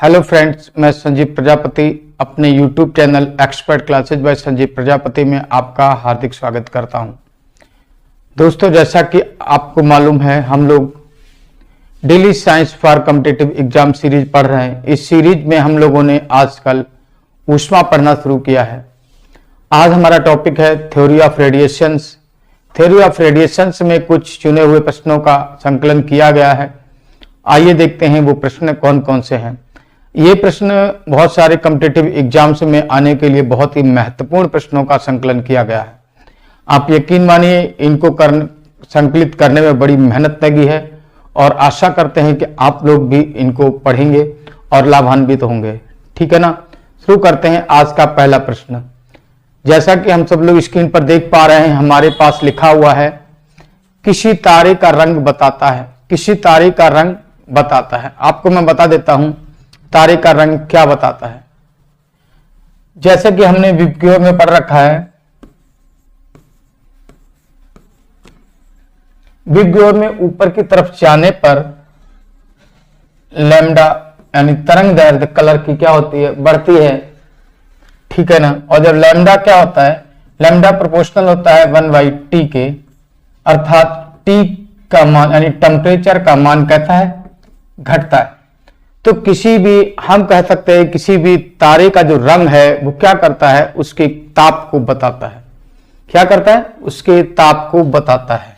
Hello friends, मैं संजीव प्रजापति अपने YouTube channel expert classes by Sanjeev Prajapati में आपका हार्दिक स्वागत करता हूं। दोस्तों, जैसा कि आपको मालूम है, हम लोग daily science for competitive exam series पढ़ रहे हैं। इस सीरीज में हम लोगों ने आजकल ऊष्मा पढ़ना शुरू किया है। आज हमारा टॉपिक है theory of radiations. Theory of radiations में कुछ चुने हुए प्रश्नों का संकलन किया गया है। आइए देखते हैं वो प्रश्न कौन कौन से हैं। ये प्रश्न बहुत सारे कॉम्पिटिटिव एग्जाम्स में आने के लिए बहुत ही महत्वपूर्ण प्रश्नों का संकलन किया गया है। आप यकीन मानिए, इनको संकलित करने में बड़ी मेहनत लगी है और आशा करते हैं कि आप लोग भी इनको पढ़ेंगे और लाभान्वित होंगे। ठीक है ना। शुरू करते हैं आज का पहला प्रश्न। जैसा कि हम सब लोग स्क्रीन पर देख पा रहे हैं, हमारे पास लिखा हुआ है किसी तारे का रंग बताता है। किसी तारे का रंग बताता है। आपको मैं बता देता हूं तारे का रंग क्या बताता है। जैसे कि हमने वीडियो में पढ़ रखा है, वीडियो में ऊपर की तरफ जाने पर लैम्डा यानी तरंग दैर्ध्य कलर की क्या होती है, बढ़ती है। ठीक है ना। और जब लैम्डा क्या होता है, लैम्डा प्रोपोर्शनल होता है 1/t के, अर्थात t का मान यानी टेम्परेचर का मान कहता है घटता है। तो किसी भी, हम कह सकते हैं किसी भी तारे का जो रंग है वो क्या करता है, उसके ताप को बताता है। क्या करता है, उसके ताप को बताता है।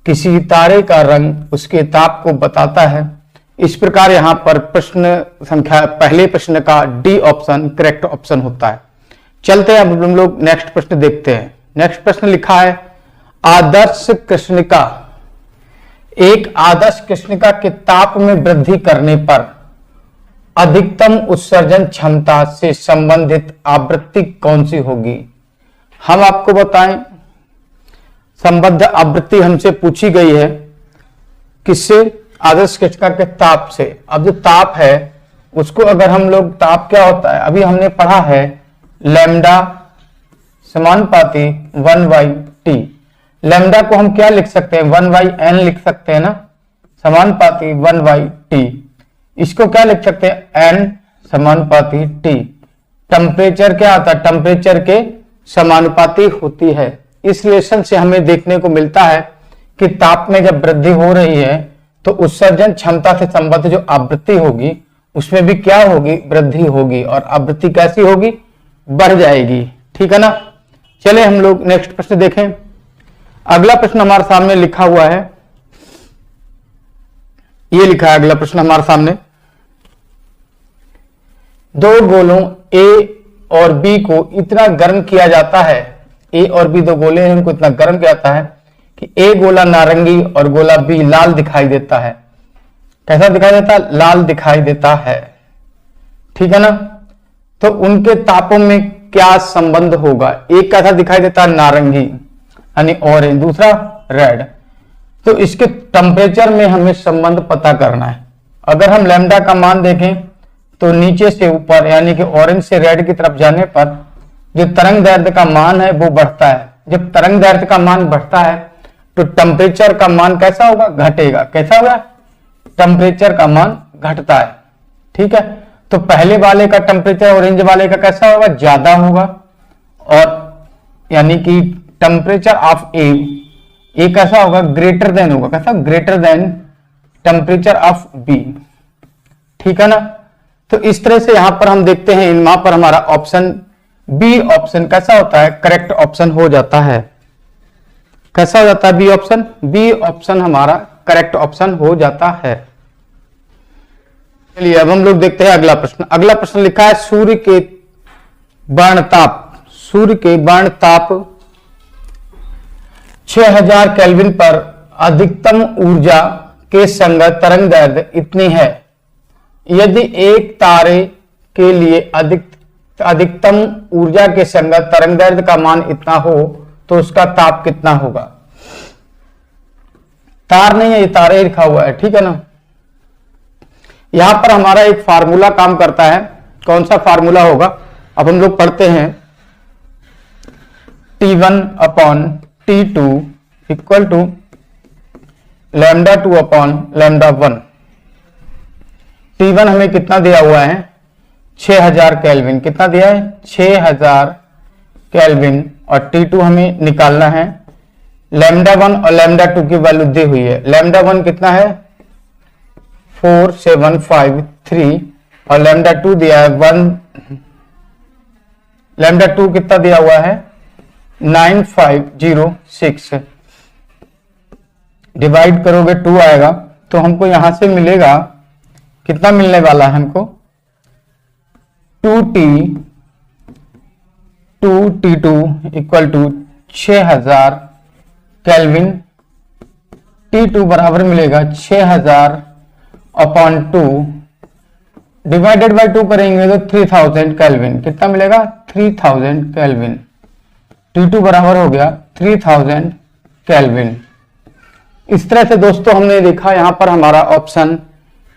किसी तारे का रंग उसके ताप को बताता है। इस प्रकार यहां पर प्रश्न संख्या पहले प्रश्न का डी ऑप्शन करेक्ट ऑप्शन होता है। चलते हैं, अब हम लोग नेक्स्ट प्रश्न देखते हैं। नेक्स्ट प्रश्न लिखा है आदर्श कृष्णिका। एक आदर्श कृष्णिका के ताप में वृद्धि करने पर अधिकतम उत्सर्जन क्षमता से संबंधित आवृत्ति कौन सी होगी। हम आपको बताएं, संबद्ध आवृत्ति हमसे पूछी गई है। किससे? आदर्श कृष्णिका के ताप से। अब जो ताप है उसको अगर हम लोग, ताप क्या होता है, अभी हमने पढ़ा है लैम्डा समानुपाती 1/t। लैम्डा को हम क्या लिख सकते हैं, 1/n लिख सकते हैं ना, समानुपाती 1/t। इसको क्या लिख सकते हैं, n समानुपाती t। टेम्परेचर क्या आता है, टेम्परेचर के समानुपाती होती है। इस रिलेशन से हमें देखने को मिलता है कि ताप में जब वृद्धि हो रही है तो उत्सर्जन क्षमता से संबद्ध जो आवृत्ति होगी उसमें भी क्या होगी, वृद्धि होगी। और आवृत्ति कैसी होगी, बढ़ जाएगी। ठीक है ना। चले हम लोग नेक्स्ट प्रश्न देखें। अगला प्रश्न हमारे सामने लिखा हुआ है, ये लिखा है अगला प्रश्न हमारे सामने। दो गोलों A और B को इतना गर्म किया जाता है, A और B दो गोले हैं, उनको इतना गर्म किया जाता है कि A गोला नारंगी और गोला B लाल दिखाई देता है। कैसा दिखाई देता है, लाल दिखाई देता है। ठीक है ना। तो उनके तापों में क्या संबंध होगा। एक कैसा दिखाई देता है, नारंगी यानी ऑरेंज, दूसरा रेड। तो इसके टेम्परेचर में हमें संबंध पता करना है। अगर हम लैम्डा का मान देखें तो नीचे से ऊपर यानी कि ऑरेंज से रेड की तरफ जाने पर जो तरंग दैर्ध्य का मान है वो बढ़ता है। जब तरंग दैर्ध्य का मान बढ़ता है तो टेम्परेचर का मान कैसा होगा, घटेगा। कैसा होगा, टेम्परेचर का मान घटता है। ठीक है। तो पहले वाले का टेम्परेचर ऑरेंज वाले का कैसा होगा, ज्यादा होगा। और यानी कि टेम्परेचर ऑफ ए कैसा होगा, ग्रेटर देन होगा। कैसा, greater than temperature of B. ठीक है ना। तो इस तरह से यहां पर हम देखते हैं, वहां पर हमारा ऑप्शन बी ऑप्शन कैसा होता है, करेक्ट ऑप्शन हो जाता है। कैसा हो जाता है, बी ऑप्शन। बी ऑप्शन हमारा करेक्ट ऑप्शन हो जाता है। चलिए अब हम लोग देखते हैं अगला प्रश्न। अगला प्रश्न लिखा है सूर्य के वर्णताप। सूर्य के वर्णताप 6000 केल्विन पर अधिकतम ऊर्जा के संगत तरंग दैर्ध्य इतनी है। यदि एक तारे के लिए अधिकतम ऊर्जा के संगत तरंग दैर्ध्य का मान इतना हो तो उसका ताप कितना होगा। तार नहीं है, ये तारे लिखा हुआ है। ठीक है ना। यहां पर हमारा एक फार्मूला काम करता है। कौन सा फार्मूला होगा, अब हम लोग पढ़ते हैं T1/T2 इक्वल टू λ2/λ1। T1 हमें कितना दिया हुआ है 6000 केल्विन, कितना दिया है 6000 केल्विन, और T2 हमें निकालना है। लैम्डा 1 और लैम्डा 2 की वैल्यू दी हुई है। लैम्डा 1 कितना है 4753 और लैम्डा 2 दिया है 1, लैम्डा 2 कितना दिया हुआ है 9506, डिवाइड करोगे 2 आएगा, तो हमको यहां से मिलेगा कितना मिलने वाला है हमको 2T2 equal to 6000 kelvin. T2 बराबर मिलेगा 6000 अपॉन 2 डिवाइडेड बाय 2 करेंगे तो 3000 केल्विन, कितना मिलेगा 3000 केल्विन। T2 बराबर हो गया 3000 केल्विन। इस तरह से दोस्तों हमने देखा यहां पर हमारा option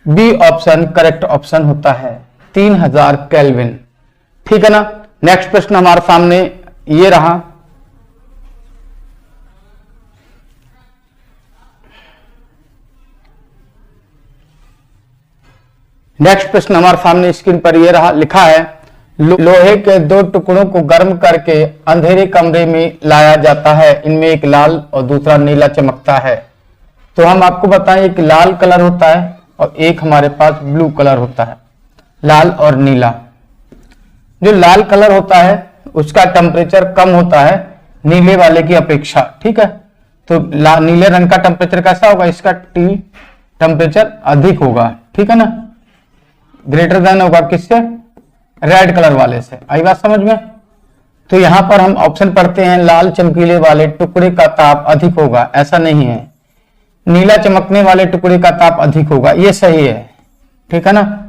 B option correct option होता है 3000 केल्विन। ठीक है ना। नेक्स्ट प्रश्न हमारे सामने ये रहा। नेक्स्ट प्रश्न हमारे सामने स्क्रीन पर ये रहा, लिखा है लोहे के 2 टुकड़ों को गर्म करके अंधेरे कमरे में लाया जाता है, इनमें एक लाल और दूसरा नीला चमकता है। तो हम आपको बताएं एक लाल कलर होता है और एक हमारे पास ब्लू कलर होता है, लाल और नीला। जो लाल कलर होता है उसका टेम्परेचर कम होता है नीले वाले की अपेक्षा। ठीक है, तो नीले रंग का टेम्परेचर कैसा होगा, इसका टी टेम्परेचर अधिक होगा। ठीक है ना, ग्रेटर देन होगा किससे, रेड कलर वाले से। आई बात समझ में। तो यहां पर हम ऑप्शन पढ़ते हैं लाल चमकीले वाले टुकड़े का ताप अधिक होगा, ऐसा नहीं है। नीला चमकने वाले टुकड़े का ताप अधिक होगा, ये सही है। ठीक है ना,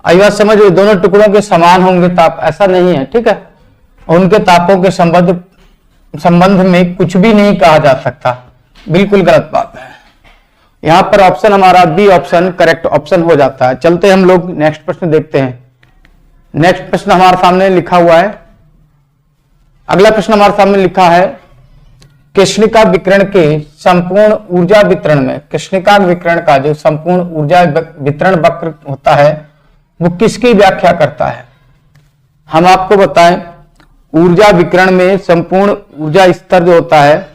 आई बात समझ में। दोनों टुकड़ों के समान होंगे ताप, ऐसा नहीं है। ठीक है, उनके तापों के संबंध में कुछ भी नहीं कहा जा सकता, बिल्कुल गलत बात है। यहां पर ऑप्शन हमारा बी ऑप्शन करेक्ट ऑप्शन हो जाता है। चलते हम लोग नेक्स्ट प्रश्न देखते हैं। नेक्स्ट प्रश्न हमारे सामने लिखा हुआ है, अगला प्रश्न हमारे सामने लिखा है कृष्णिका विकिरण के संपूर्ण ऊर्जा वितरण में, कृष्णिका विकिरण का जो संपूर्ण ऊर्जा वितरण वक्र होता है वो किसकी व्याख्या करता है। हम आपको बताएं ऊर्जा विकिरण में संपूर्ण ऊर्जा स्तर जो होता है,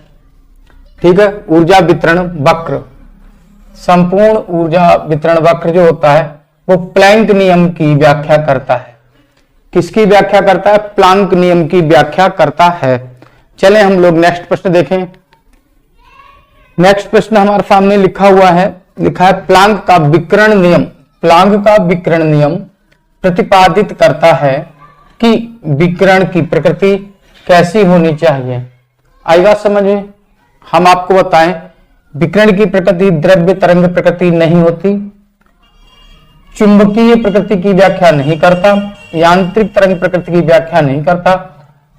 ठीक है, ऊर्जा वितरण वक्र, संपूर्ण ऊर्जा वितरण वक्र जो होता है वो प्लैंक नियम की व्याख्या करता है। किसकी व्याख्या करता है, प्लैंक नियम की व्याख्या करता है। चले हम लोग नेक्स्ट प्रश्न देखें। नेक्स्ट प्रश्न हमारे सामने लिखा हुआ है, लिखा है प्लैंक का विकिरण नियम, प्लैंक का विकिरण नियम प्रतिपादित करता है कि विकिरण की प्रकृति कैसी होनी चाहिए। आई बात समझ में। हम आपको बताएं विकिरण की प्रकृति द्रव्य तरंग प्रकृति नहीं होती, चुंबकीय प्रकृति की व्याख्या नहीं करता, यांत्रिक तरंग प्रकृति की व्याख्या नहीं करता।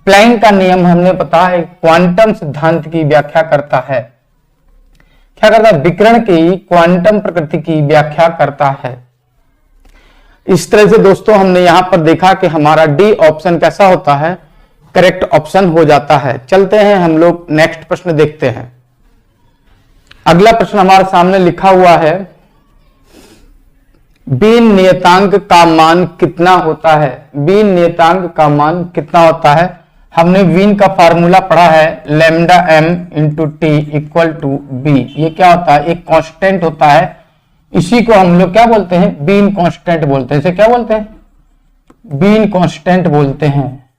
प्लैंक का नियम हमने पता है क्वांटम सिद्धांत की व्याख्या करता है। क्या करता है, विकिरण की क्वांटम प्रकृति की व्याख्या करता है। इस तरह से दोस्तों हमने यहां पर देखा कि हमारा डी ऑप्शन कैसा होता है, करेक्ट ऑप्शन हो जाता है। चलते हैं हम लोग नेक्स्ट प्रश्न देखते हैं। अगला प्रश्न हमारे सामने लिखा हुआ है बीन नियतांक का मान कितना होता है। बीन नियतांक का मान कितना होता है, हमने बीन का फार्मूला पढ़ा है lambda M into T equal to B. ये क्या होता है, एक कांस्टेंट होता है, इसी को हम लोग क्या बोलते हैं, बीन कांस्टेंट बोलते हैं। इसे क्या बोलते हैं, बीन कांस्टेंट बोलते हैं।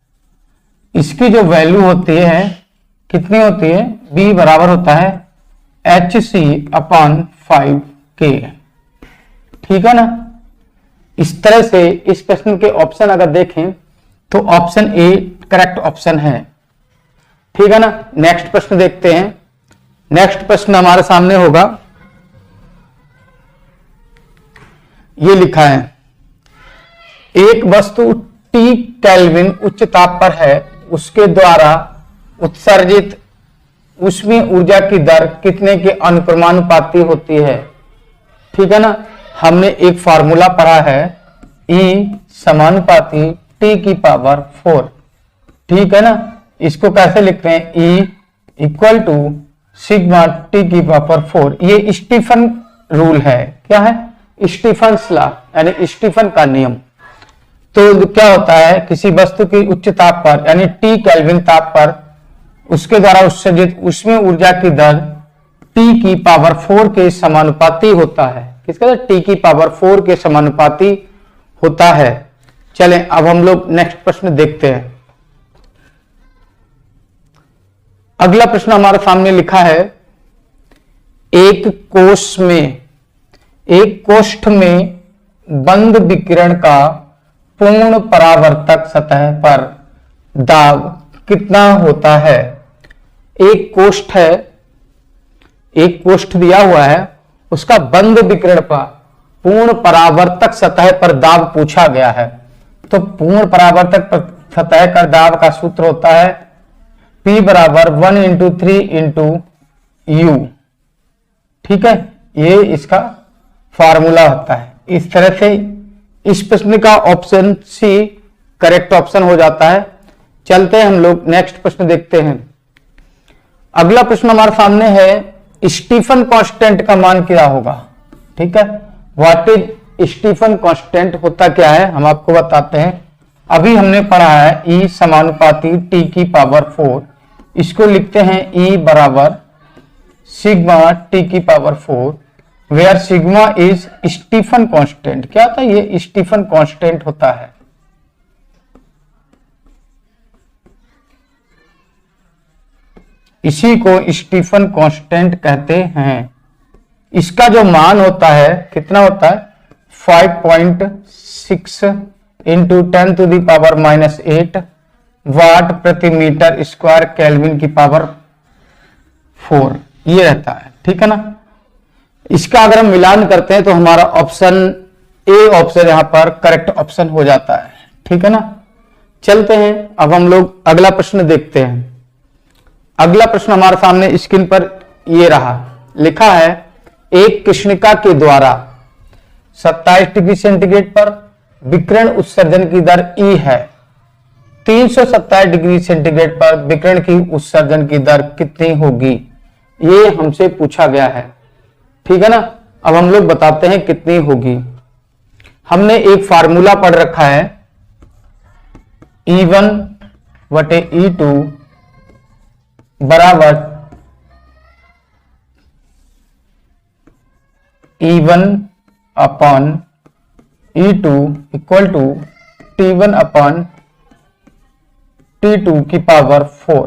इसकी जो वैल्यू होती है कितनी होती है, बी बराबर होता है HC/5K। ठीक है ना। इस तरह से इस प्रश्न के ऑप्शन अगर देखें तो ऑप्शन ए करेक्ट ऑप्शन है। ठीक है ना। नेक्स्ट प्रश्न देखते हैं। नेक्स्ट प्रश्न हमारे सामने होगा, ये लिखा है एक वस्तु T केल्विन उच्च ताप पर है, उसके द्वारा उत्सर्जित ऊष्मीय ऊर्जा की दर कितने के अनुक्रमानुपाती होती है। ठीक है ना। हमने एक फार्मूला पढ़ा है E समानुपाती T की पावर 4। ठीक है ना। इसको कैसे लिखते हैं, E equal to sigma T की पावर 4। ये स्टीफन रूल है। क्या है, स्टीफन्स लॉ यानी स्टीफन का नियम। तो क्या होता है, किसी वस्तु की उच्च ताप पर यानी T केल्विन ताप पर उसके द्वारा उत्सर्जित उसमें ऊर्जा की दर T की पावर 4 के समानुपाती होता है। किसका? T की पावर 4 के समानुपाती होता है। चलें अब हम लोग नेक्स्ट प्रश्न देखते हैं। अगला प्रश्न हमारे सामने लिखा है, एक कोष्ठ में बंद विकिरण का पूर्ण परावर्तक सतह पर दाब कितना होता है? एक कोष्ठ है, एक कोष्ठ दिया हुआ है, उसका बंद विकिरण पर पूर्ण परावर्तक सतह पर दाब पूछा गया है। तो पूर्ण परावर्तक सतह का दाब का सूत्र होता है P बराबर 1 × 3 × U। ठीक है, ये इसका फार्मूला होता है। इस तरह से इस प्रश्न का ऑप्शन सी करेक्ट ऑप्शन हो जाता है। चलते हैं हम लोग नेक्स्ट प्रश्न देखते हैं। अगला प्रश्न हमारे सामने है, स्टीफन कांस्टेंट का मान क्या होगा? ठीक है, व्हाट इज स्टीफन कांस्टेंट होता क्या है हम आपको बताते हैं। अभी हमने पढ़ा है E समानुपाती T की पावर 4, इसको लिखते हैं E बराबर सिग्मा T की power 4 where sigma is Stefan constant. क्या होता है? ये स्टीफन कांस्टेंट होता है। इसी को स्टीफन कांस्टेंट कहते हैं। इसका जो मान होता है कितना होता है? 5.6 × 10⁻⁻8 वाट प्रति मीटर स्क्वायर केल्विन की पावर 4 ये रहता है। ठीक है ना। इसका अगर हम मिलान करते हैं तो हमारा ऑप्शन ए ऑप्शन यहां पर करेक्ट ऑप्शन हो जाता है। ठीक है ना। चलते हैं अब हम लोग अगला प्रश्न देखते हैं। अगला प्रश्न हमारे सामने स्क्रीन पर ये रहा, लिखा है एक कृष्णिका के द्वारा 27 डिग्री सेंटीग्रेड पर विकिरण उत्सर्जन की दर E है। 327 डिग्री सेंटीग्रेड पर विकिरण की उत्सर्जन की दर कितनी होगी? ये हमसे पूछा गया है। ठीक है ना। अब हम लोग बताते हैं कितनी होगी। हमने एक फार्मूला पढ़ रखा है E1 बटे E2 बराबर E1 upon E2 equal to T1 upon T2 की पावर 4।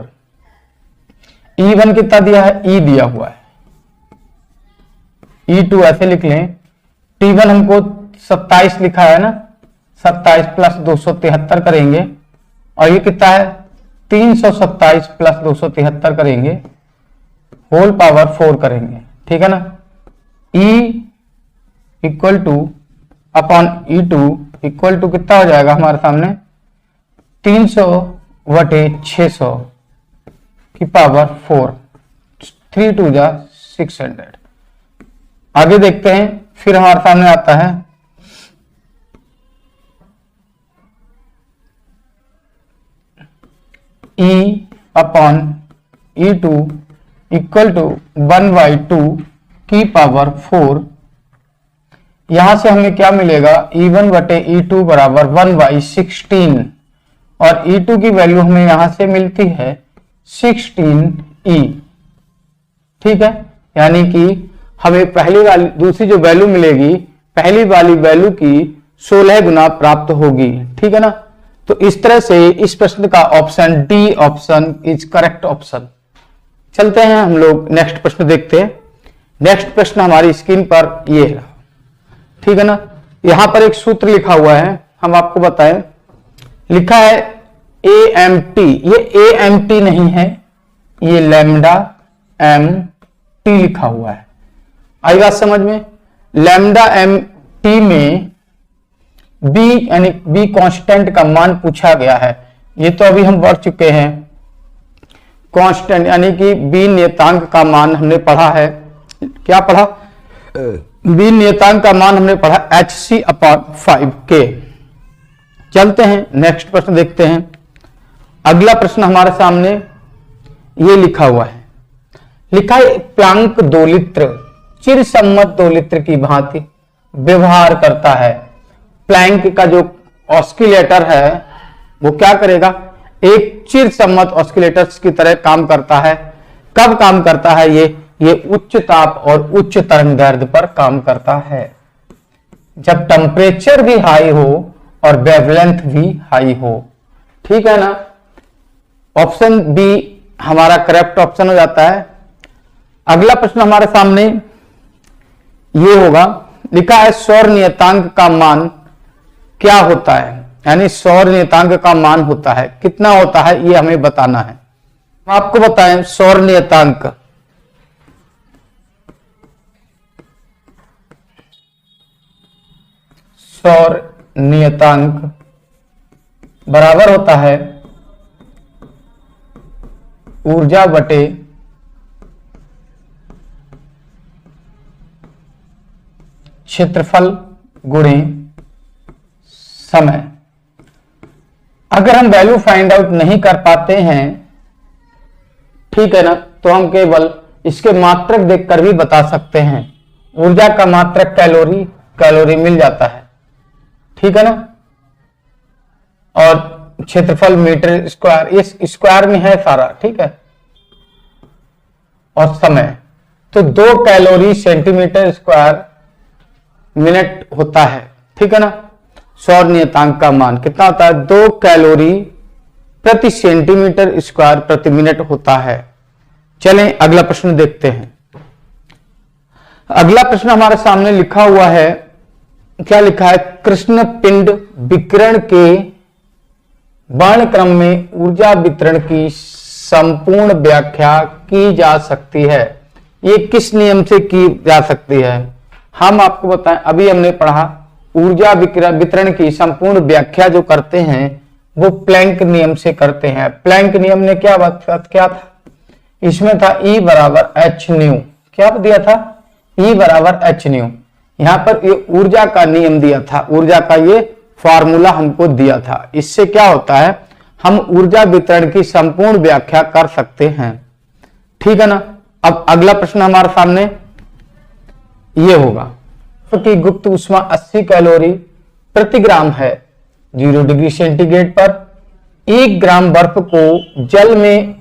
E1 कितना दिया है? E दिया हुआ है। E2 ऐसे लिख लें, T1 हमको 27 लिखा है ना, 27 प्लस 273 करेंगे और ये कितना है? 327 प्लस 273 करेंगे होल पावर 4 करेंगे। ठीक है ना। E equal to upon E2 equal to कितना हो जाएगा हमारे सामने? 300 बटे 600 की पावर 4, 3 2 जा 600। आगे देखते हैं, फिर हमारे सामने आता है E upon E2 equal to 1/2 की पावर 4। यहां से हमें क्या मिलेगा? E1 बटे E2 बराबर 1/16 और E2 की वैल्यू हमें यहां से मिलती है 16E। ठीक है, यानी कि हमें पहली वाली दूसरी जो वैल्यू मिलेगी पहली वाली वैल्यू की 16 गुना प्राप्त होगी। ठीक है ना। तो इस तरह से इस प्रश्न का option D option is correct option. चलते हैं हम लोग नेक्स्ट प्रश्न देखते हैं। नेक्स्ट प्रश्न हमारी स्क्रीन पर ये है। ठीक है ना। यहां पर एक सूत्र लिखा हुआ है, हम आपको बताएं। लिखा है AMT, ये AMT नहीं है, ये लैम्डा MT लिखा हुआ है। आई बात समझ में? लैम्डा MT में B यानी B कांस्टेंट का मान पूछा गया है। ये तो अभी हम पढ़ चुके हैं। कांस्टेंट यानी कि B नियतांक का मान हमने पढ़ा है। क्या पढ़ा? B नियतांक का मान हमने पढ़ा hc/5k। चलते हैं नेक्स्ट प्रश्न देखते हैं। अगला प्रश्न हमारे सामने ये लिखा हुआ है, लिखा है प्लांक दोलित्र चिरसम्मत दोलित्र की भांति व्यवहार करता है। प्लैंक का जो ऑस्किलेटर है वो क्या करेगा, एक चिरसम्मत ऑस्किलेटर्स की तरह काम करता है। कब काम करता है ये उच्च ताप और उच्च तरंग दैर्ध्य पर काम करता है, जब टेम्परेचर भी हाई हो और वेवलेंथ भी हाई हो। ठीक है ना। ऑप्शन बी हमारा करेक्ट ऑप्शन हो जाता है। अगला प्रश्न हमारे सामने ये होगा, लिखा है सौर नियतांक का मान क्या होता है, यानी सौर नियतांक का मान होता है, कितना होता है ये हमें बताना है। हम आपको बताएं सौर नियतांक बराबर होता है ऊर्जा बटे क्षेत्रफल गुणे समय। अगर हम वैल्यू फाइंड आउट नहीं कर पाते हैं, ठीक है ना, तो हम केवल इसके मात्रक देखकर भी बता सकते हैं। ऊर्जा का मात्रक कैलोरी मिल जाता है, ठीक है ना, और क्षेत्रफल मीटर स्क्वायर, इस स्क्वायर में है सारा, ठीक है, और समय तो 2 कैलोरी सेंटीमीटर स्क्वायर मिनट होता है, ठीक है ना। सौर नियतांक का मान कितना होता है, 2 कैलोरी प्रति सेंटीमीटर स्क्वायर प्रति मिनट होता है। चलें अगला प्रश्न देखते हैं। अगला प्रश्न हमारे सामने लिखा हुआ है, क्या लिखा है, कृष्ण पिंड विकिरण के वर्णक्रम में ऊर्जा वितरण की संपूर्ण व्याख्या की जा सकती है। ये किस नियम से की जा सकती है, हम आपको बताएं। अभी हमने पढ़ा ऊर्जा वितरण की संपूर्ण व्याख्या जो करते हैं वो प्लैंक नियम से करते हैं। प्लैंक नियम ने क्या था, इसमें था E बराबर एच न्यू, क्या दिया था, E बराबर एच न्यू। यहां पर ये ऊर्जा का नियम दिया था, ऊर्जा का ये फॉर्मूला हमको दिया था। इससे क्या होता है, हम ऊर्जा वितरण की संपूर्ण व्याख्या कर सकते हैं, ठीक है ना। अब अगला प्रश्न हमारे सामने ये होगा कि गुप्त ऊष्मा 80 कैलोरी प्रति ग्राम है 0 डिग्री सेंटीग्रेड पर। 1 ग्राम बर्फ को जल में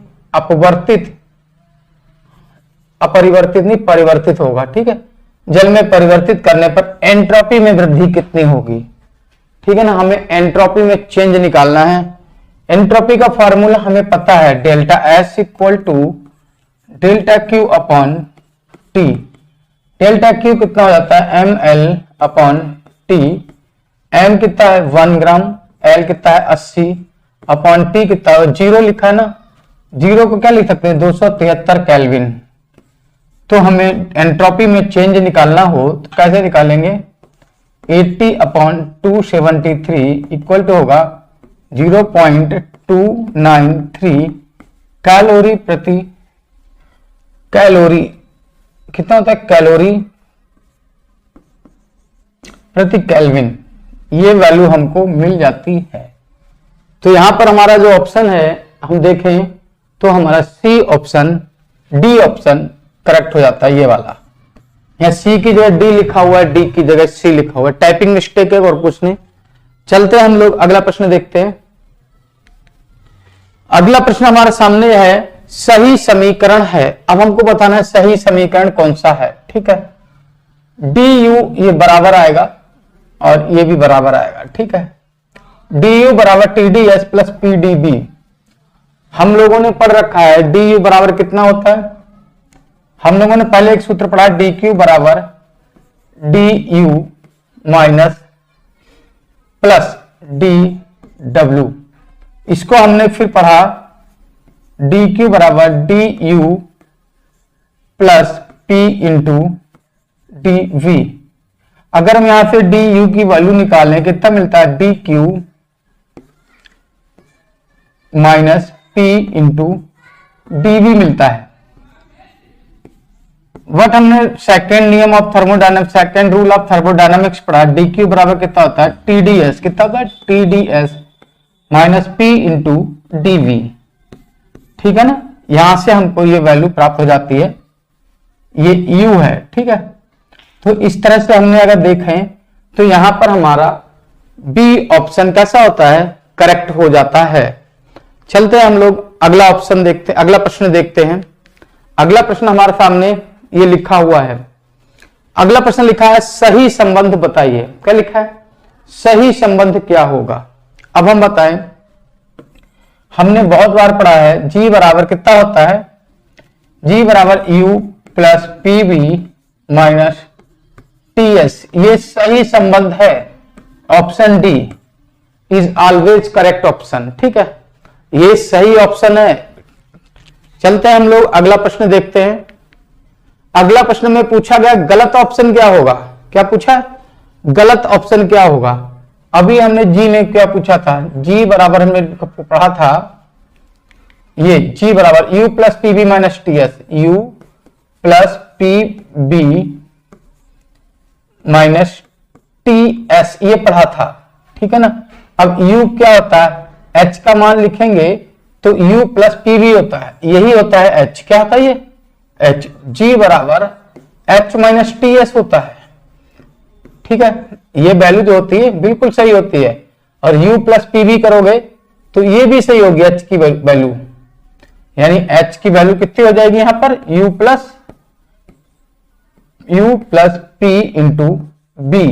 परिवर्तित होगा, ठीक है, जल में परिवर्तित करने पर एंट्रोपी में वृद्धि कितनी होगी, ठीक है ना। हमें एंट्रोपी में चेंज निकालना है। एंट्रोपी का फॉर्मूला हमें पता है, delta S equal to delta Q upon T. Delta Q कितना हो जाता है, M L upon T. M कितना है 1 ग्राम, एल कितना है 80 अपॉन टी कितना है 0 लिखा है ना। 0 को क्या लिख सकते हैं, 273 केल्विन। तो हमें एंट्रोपी में चेंज निकालना हो तो कैसे निकालेंगे, 80 अपॉन 273 इक्वल टू होगा 0.293 कैलोरी कितना होता है, कैलोरी प्रति केल्विन। ये वैल्यू हमको मिल जाती है। तो यहां पर हमारा जो ऑप्शन है हम देखें तो हमारा C option, D option correct हो जाता है, ये वाला। यहाँ सी की जगह डी लिखा हुआ है, डी की जगह सी लिखा हुआ है, टाइपिंग मिस्टेक है और कुछ नहीं। चलते हैं हम लोग अगला प्रश्न देखते हैं। अगला प्रश्न हमारे सामने है, सही समीकरण है। अब हमको बताना है सही समीकरण कौन सा है, ठीक है। डी यू ये बराबर आएगा और ये भी बराबर आएगा, ठीक है। डी यू बराबर T D S plus P D B. हम लोगों ने पढ़ रखा है डी यू बराबर कितना होता है, हम लोगों ने पहले एक सूत्र पढ़ा, डी क्यू बराबर D U minus plus D W. इसको हमने फिर पढ़ा डी क्यू बराबर D U plus P into D V. अगर हम यहां से डी यू की वैल्यू निकालें कितना मिलता है, D Q minus P into D V मिलता है। वट हमने सेकेंड नियम of thermodynamics, second rule of thermodynamics पढ़ा, डी क्यू बराबर कितना होता है, टी डी एस, कितना होता है, T D S minus P into D V, ठीक है ना। यहां से हमको ये वैल्यू प्राप्त हो जाती है, ये U है, ठीक है। तो इस तरह से हमने अगर देखें तो यहां पर हमारा बी ऑप्शन कैसा होता है, करेक्ट हो जाता है। चलते हैं हम लोग अगला ऑप्शन देखते, अगला प्रश्न देखते हैं। अगला प्रश्न हमारे सामने ये लिखा हुआ है। अगला प्रश्न लिखा है सही संबंध बताइए। क्या लिखा है, सही संबंध क्या होगा। अब हम बताएं, हमने बहुत बार पढ़ा है जी बराबर कितना होता है, जी बराबर U plus P B minus T S. ये सही संबंध है। Option D is always correct option. ठीक है, ये सही ऑप्शन है। चलते हैं हम लोग अगला प्रश्न देखते हैं। अगला प्रश्न में पूछा गया गलत ऑप्शन क्या होगा। क्या पूछा, गलत ऑप्शन क्या होगा। अभी हमने जी में क्या पूछा था, जी बराबर हमने पढ़ा था ये जी बराबर U plus P B minus T S, U plus P B minus T S, ये पढ़ा था। ठीक है ना। अब u क्या होता है, h का मान लिखेंगे तो u प्लस पी बी होता है, यही होता है h। क्या होता है ये h, g बराबर h माइनस टी एस होता है। ठीक है, ये वैल्यू जो होती है बिल्कुल सही होती है। और u प्लस पी बी करोगे तो ये भी सही होगी h की वैल्यू, यानी h की वैल्यू कितनी हो जाएगी यहां पर u प्लस p into B,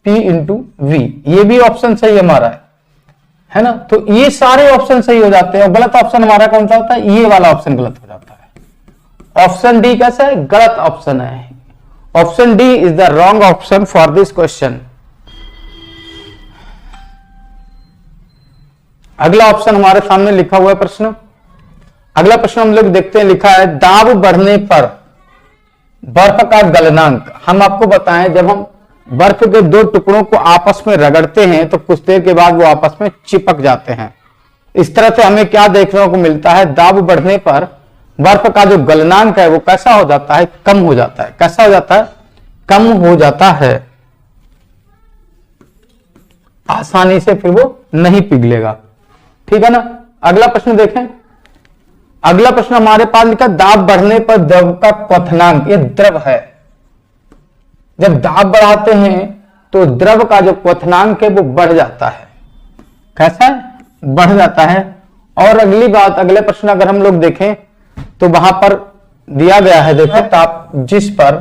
p into V. ये भी ऑप्शन सही हमारा है ना। तो ये सारे ऑप्शन सही हो जाते हैं। और गलत ऑप्शन हमारा कौन सा होता है, ये वाला ऑप्शन गलत हो जाता है। ऑप्शन डी कैसा है, गलत ऑप्शन है। Option D is the wrong option for this question. अगला ऑप्शन हमारे सामने लिखा हुआ है प्रश्न। अगला प्रश्न हम लोग देखते हैं, लिखा है दाब बढ़ने पर बर्फ का गलनांक। हम आपको बताएं, जब हम बर्फ के दो टुकड़ों को आपस में रगड़ते हैं तो कुछ देर के बाद वो आपस में चिपक जाते हैं। इस तरह से हमें क्या देखने को मिलता है, दाब बढ़ने पर बर्फ का जो गलनांक है वो कैसा हो जाता है, कम हो जाता है। कैसा हो जाता है, कम हो जाता है। आसानी से फिर वो नहीं पिघलेगा। ठीक है ना। अगला प्रश्न देखें। अगला प्रश्न हमारे पास लिखा दाब बढ़ने पर द्रव का क्वथनांक। ये द्रव है, जब दाब बढ़ाते हैं तो द्रव का जो क्वथनांक है वो बढ़ जाता है। कैसा है, बढ़ जाता है। और अगली बात, अगले प्रश्न अगर हम लोग देखें तो वहां पर दिया गया है, देखो ताप जिस पर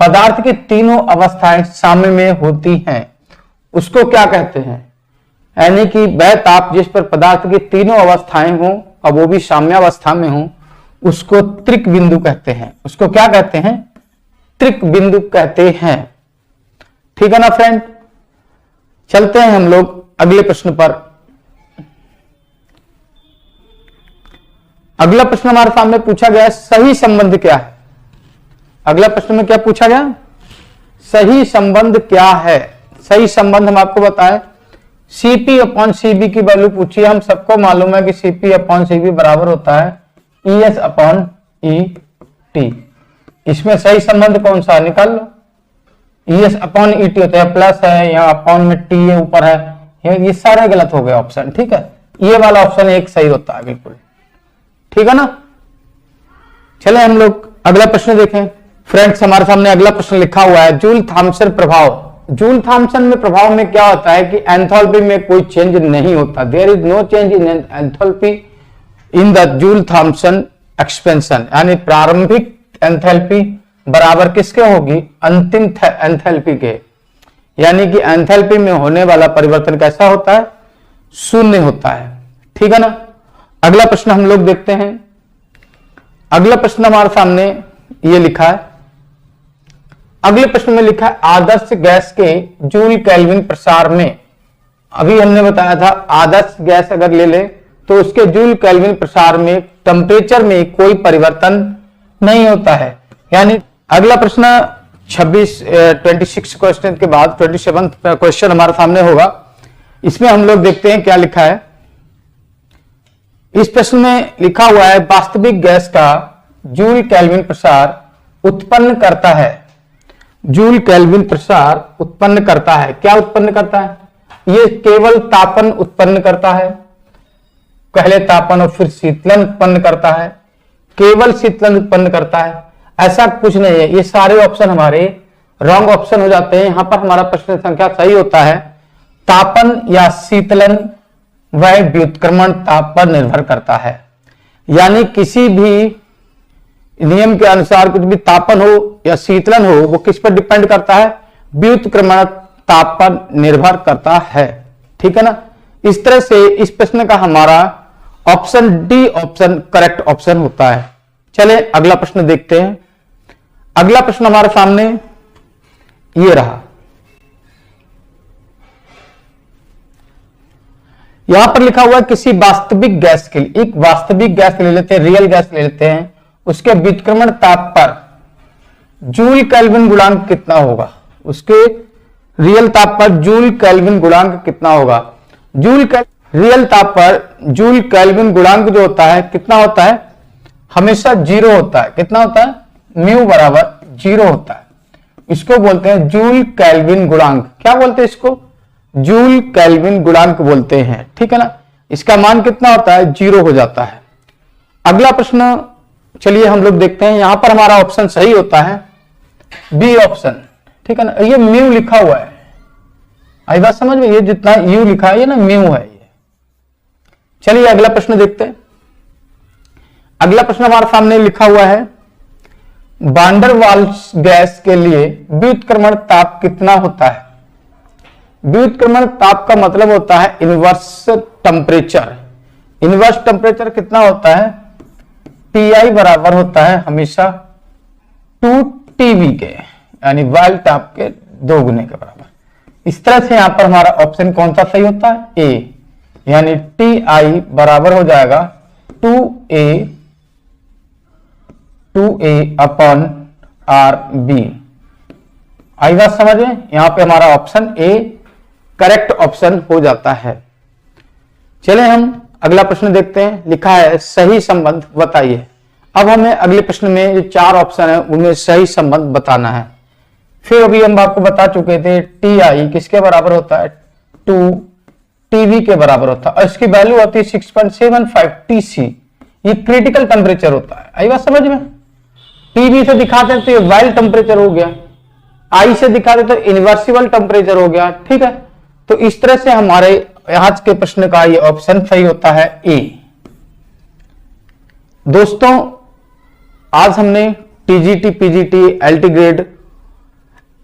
पदार्थ की तीनों अवस्थाएं शामिल में होती हैं उसको क्या कहते हैं। यानी कि वह ताप जिस पर पदार्थ की तीनों अवस्थाएं हों और वो भी साम्यावस्था में हो उसको त्रिक बिंदु कहते हैं। उसको क्या कहते हैं, त्रिक बिंदु कहते हैं। ठीक है ना फ्रेंड। चलते हैं हम लोग अगले प्रश्न पर। अगला प्रश्न हमारे सामने पूछा गया है सही संबंध क्या है। अगला प्रश्न में क्या पूछा गया, सही संबंध क्या है। सही संबंध हम आपको बताएं, Cp अपॉन Cb की वैल्यू पूछी है। हम सबको मालूम है कि Cp अपॉन Cb बराबर होता है ES अपॉन ET। इसमें सही संबंध कौन सा है, निकाल लो। ES अपॉन ET होता है, प्लस है, यहाँ अपॉन में T है ऊपर है, ये सारे गलत हो गए ऑप्शन। ठीक है, ये वाला ऑप्शन एक सही होता है बिल्कुल। ठीक है ना। चले हम लोग अगला प्रश्न देखें। फ्रेंड्स हमारे सामने अगला प्रश्न लिखा हुआ है जूल थॉम्सन प्रभाव। जूल थॉम्सन में प्रभाव में क्या होता है कि एंथैल्पी में कोई चेंज नहीं होता। There is no change in enthalpy in the Joule Thomson expansion. यानी प्रारंभिक एंथैल्पी बराबर किसके होगी, अंतिम एंथैल्पी के। यानी कि एंथैल्पी में होने वाला परिवर्तन कैसा होता है, शून्य होता है। ठीक है ना। अगला प्रश्न हम लोग देखते हैं। अगला प्रश्न हमारे सामने ये लिखा है, अगले प्रश्न में लिखा है आदर्श गैस के जूल केल्विन प्रसार में। अभी हमने बताया था आदर्श गैस अगर ले ले तो उसके जूल केल्विन प्रसार में टेम्परेचर में कोई परिवर्तन नहीं होता है। यानी अगला प्रश्न 26 क्वेश्चन के बाद 27 क्वेश्चन हमारे सामने होगा। इसमें हम लोग देखते हैं क्या लिखा है। इस प्रश्न में लिखा हुआ है वास्तविक गैस का जूल केल्विन प्रसार उत्पन्न करता है। जूल केल्विन प्रसार उत्पन्न करता है, क्या उत्पन्न करता है, ये केवल तापन उत्पन्न करता है। पहले तापन और फिर शीतलन उत्पन्न करता है, केवल शीतलन उत्पन्न करता है। ऐसा कुछ नहीं है, ये सारे ऑप्शन हमारे रॉन्ग ऑप्शन हो जाते हैं। यहां पर हमारा प्रश्न संख्या सही होता है, तापन या शीतलन वह व्युत्क्रमण ताप पर निर्भर करता है। यानी किसी भी नियम के अनुसार कुछ भी तापन हो या शीतलन हो, वो किस पर डिपेंड करता है? व्युत्क्रमण ताप पर निर्भर करता है। ठीक है ना। इस तरह से इस प्रश्न का हमारा option D option correct option होता है। चले अगला प्रश्न देखते हैं। अगला प्रश्न हमारे सामने ये रहा। यहां पर लिखा हुआ है किसी वास्तविक गैस के लिए, एक वास्तविक गैस ले लेते हैं, रियल गैस ले लेते हैं, उसके व्युत्क्रमण ताप पर जूल केल्विन गुणांक कितना होगा? उसके रियल ताप पर जूल केल्विन गुणांक कितना होगा? रियल ताप पर जूल केल्विन गुणांक जो होता है कितना होता है? हमेशा 0 होता है। कितना होता है? म्यू बराबर 0 होता है। इसको बोलते हैं जूल केल्विन गुणांक। क्या बोलते हैं इसको? जूल केल्विन गुणांक बोलते हैं। ठीक है ना। इसका मान कितना होता है? 0 हो जाता है। अगला प्रश्न चलिए हम लोग देखते हैं। यहां पर हमारा ऑप्शन सही होता है बी ऑप्शन। ठीक है ना। ये म्यू लिखा हुआ है, आई बात समझ में? ये जितना यू लिखा है ये ना म्यू है ये। चलिए अगला प्रश्न देखते हैं। अगला प्रश्न हमारे सामने लिखा हुआ है वांडर वाल्स गैस के लिए व्युत्क्रमण ताप कितना होता है? व्युत्क्रमण ताप का मतलब होता है इनवर्स टेम्परेचर। इनवर्स टेम्परेचर कितना होता है? टीआई बराबर होता है हमेशा 2TB के, यानी वाइल्ड ताप के 2 गुने के बराबर। इस तरह से यहां पर हमारा ऑप्शन कौन सा सही होता है? ए, यानी टीआई बराबर हो जाएगा 2A अपॉन RB। आई बात समझ में? यहां पे हमारा ऑप्शन ए करेक्ट ऑप्शन हो जाता है। चले हम अगला प्रश्न देखते हैं। लिखा है सही संबंध बताइए। अब हमें अगले प्रश्न में जो 4 ऑप्शन है उनमें सही संबंध बताना है। फिर अभी हम आपको बता चुके थे टीआई किसके बराबर होता है? 2TB के बराबर होता है और इसकी वैल्यू होती है 6.75 TC। ये क्रिटिकल टेम्परेचर होता है। आई बात समझ में? टीबी से दिखाते हैं तो ये वाइल्ड टेम्परेचर हो गया, आई से दिखाते तो इनवर्सिबल टेम्परेचर हो गया। ठीक है। तो इस तरह से हमारे आज के प्रश्न का ये ऑप्शन सही होता है ए। दोस्तों आज हमने TGT, PGT, LT grade,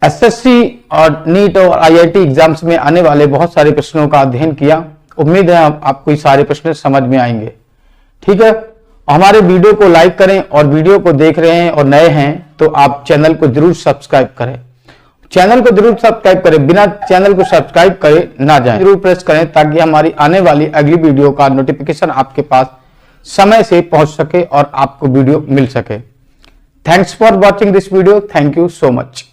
SSC और नीट और आईआईटी एग्जाम्स में आने वाले बहुत सारे प्रश्नों का अध्ययन किया। उम्मीद है आपको ये सारे प्रश्न समझ में आएंगे। ठीक है। हमारे वीडियो को लाइक करें और वीडियो को देख रहे हैं और नए हैं तो आप चैनल को जरूर सब्सक्राइब करें। चैनल को जरूर सब्सक्राइब करें, बिना चैनल को सब्सक्राइब करे ना जाएं। जरूर प्रेस करें ताकि हमारी आने वाली अगली वीडियो का नोटिफिकेशन आपके पास समय से पहुंच सके और आपको वीडियो मिल सके। Thanks for watching this video. Thank you so much.